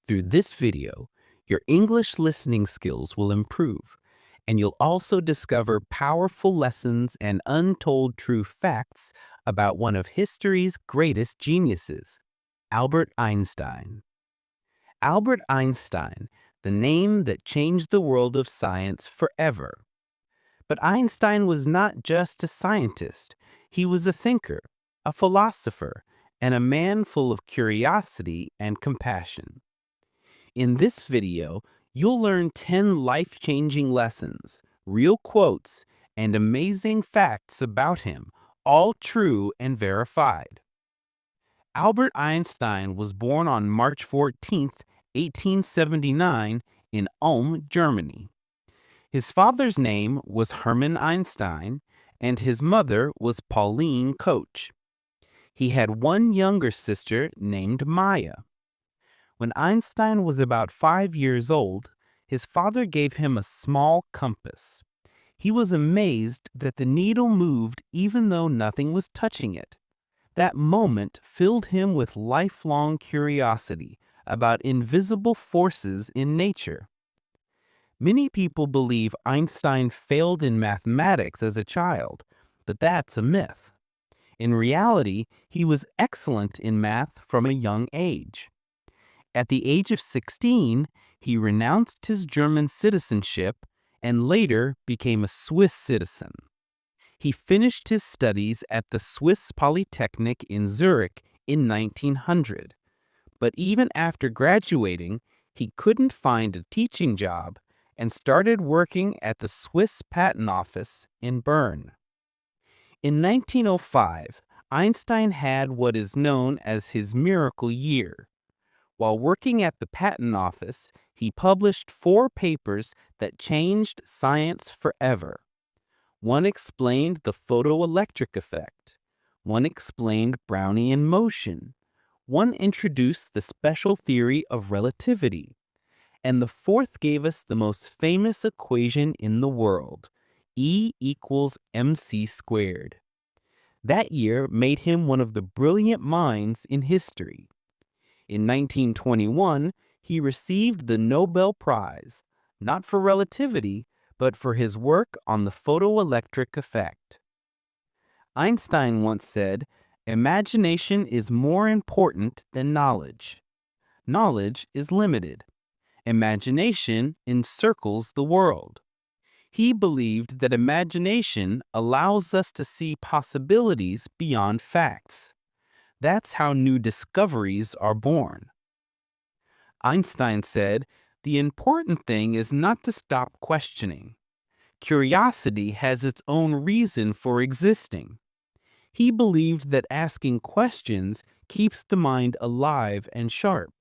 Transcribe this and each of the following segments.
Through this video, your English listening skills will improve, and you'll also discover powerful lessons and untold true facts about one of history's greatest geniuses, Albert Einstein. Albert Einstein, the name that changed the world of science forever. But Einstein was not just a scientist. He was a thinker, a philosopher, and a man full of curiosity and compassion. In this video, you'll learn 10 life-changing lessons, real quotes, and amazing facts about him, all true and verified. Albert Einstein was born on March 14, 1879, in Ulm, Germany. His father's name was Hermann Einstein, and his mother was Pauline Koch. He had one younger sister named Maya. When Einstein was about 5 years old, his father gave him a small compass. He was amazed that the needle moved even though nothing was touching it. That moment filled him with lifelong curiosity about invisible forces in nature. Many people believe Einstein failed in mathematics as a child, but that's a myth. In reality, he was excellent in math from a young age. At the age of 16, he renounced his German citizenship and later became a Swiss citizen. He finished his studies at the Swiss Polytechnic in Zurich in 1900. But even after graduating, he couldn't find a teaching job and started working at the Swiss Patent Office in Bern. In 1905, Einstein had what is known as his miracle year. While working at the Patent Office, he published 4 papers that changed science forever. One explained the photoelectric effect. One explained Brownian motion. One introduced the special theory of relativity. And the 4th gave us the most famous equation in the world, E equals mc squared. That year made him one of the brilliant minds in history. In 1921, he received the Nobel Prize, not for relativity, but for his work on the photoelectric effect. Einstein once said, "Imagination is more important than knowledge. Knowledge is limited. Imagination encircles the world." He believed that imagination allows us to see possibilities beyond facts. That's how new discoveries are born. Einstein said, "The important thing is not to stop questioning. Curiosity has its own reason for existing." He believed that asking questions keeps the mind alive and sharp.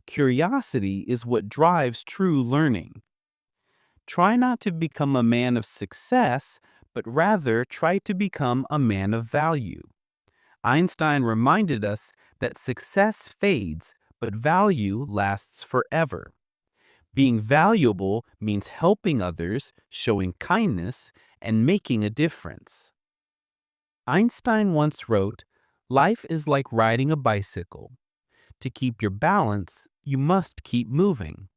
Curiosity is what drives true learning. Try not to become a man of success, but rather try to become a man of value. Einstein reminded us that success fades, but value lasts forever. Being valuable means helping others, showing kindness, and making a difference. Einstein once wrote, "Life is like riding a bicycle. To keep your balance, you must keep moving.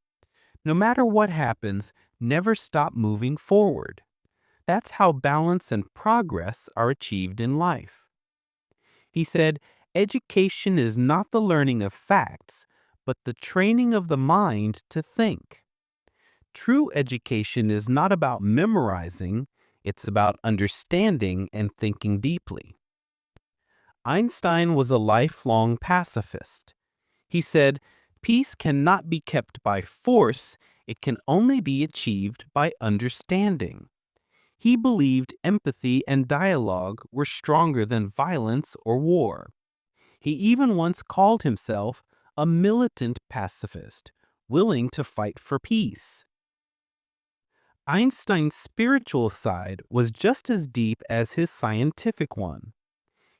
No matter what happens, never stop moving forward." That's how balance and progress are achieved in life. He said, "Education is not the learning of facts, but the training of the mind to think." True education is not about memorizing, it's about understanding and thinking deeply. Einstein was a lifelong pacifist. He said, "Peace cannot be kept by force, it can only be achieved by understanding." He believed empathy and dialogue were stronger than violence or war. He even once called himself a militant pacifist, willing to fight for peace. Einstein's spiritual side was just as deep as his scientific one.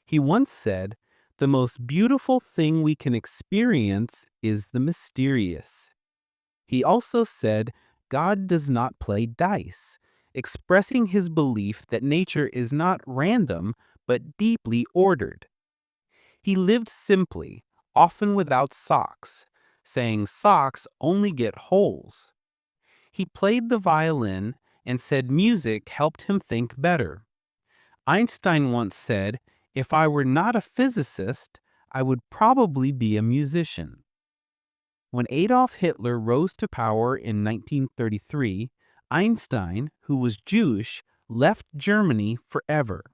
He once said, "The most beautiful thing we can experience is the mysterious." He also said, "God does not play dice," expressing his belief that nature is not random, but deeply ordered. He lived simply, often without socks, saying socks only get holes. He played the violin and said music helped him think better. Einstein once said, "If I were not a physicist, I would probably be a musician." When Adolf Hitler rose to power in 1933, Einstein, who was Jewish, left Germany forever.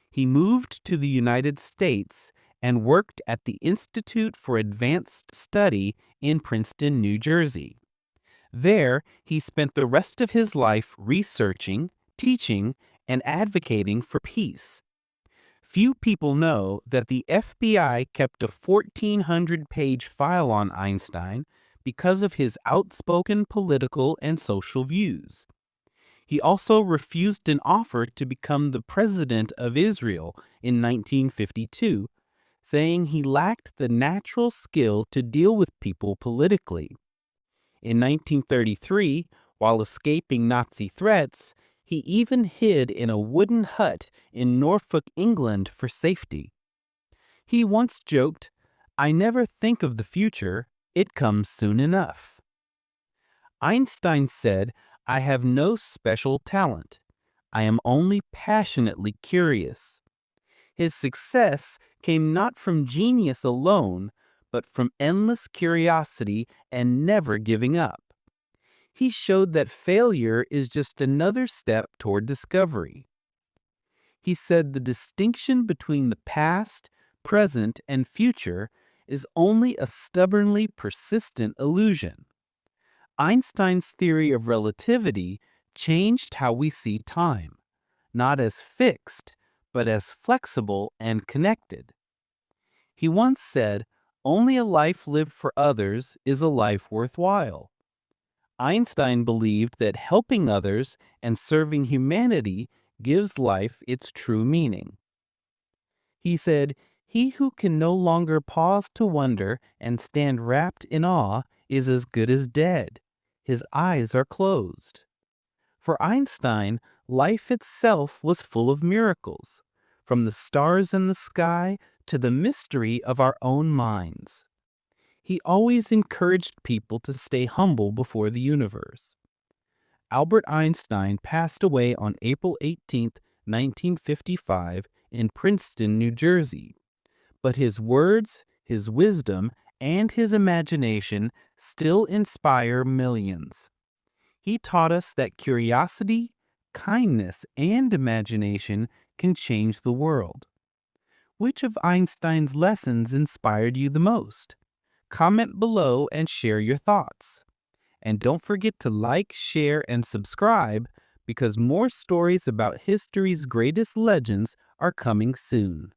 He moved to the United States and worked at the Institute for Advanced Study in Princeton, New Jersey. There, he spent the rest of his life researching, teaching, and advocating for peace. Few people know that the FBI kept a 1,400-page file on Einstein because of his outspoken political and social views. He also refused an offer to become the president of Israel in 1952, saying he lacked the natural skill to deal with people politically. In 1933, while escaping Nazi threats, he even hid in a wooden hut in Norfolk, England for safety. He once joked, "I never think of the future, it comes soon enough." Einstein said, "I have no special talent. I am only passionately curious." His success came not from genius alone, but from endless curiosity and never giving up. He showed that failure is just another step toward discovery. He said the distinction between the past, present, and future is only a stubbornly persistent illusion. Einstein's theory of relativity changed how we see time, not as fixed, but as flexible and connected. He once said, "Only a life lived for others is a life worthwhile." Einstein believed that helping others and serving humanity gives life its true meaning. He said, "He who can no longer pause to wonder and stand wrapped in awe is as good as dead. His eyes are closed." For Einstein, life itself was full of miracles, from the stars in the sky to the mystery of our own minds. He always encouraged people to stay humble before the universe. Albert Einstein passed away on April 18, 1955, in Princeton, New Jersey. But his words, his wisdom, and his imagination still inspire millions. He taught us that curiosity, kindness, and imagination can change the world. Which of Einstein's lessons inspired you the most? Comment below and share your thoughts. And don't forget to like, share, and subscribe because more stories about history's greatest legends are coming soon.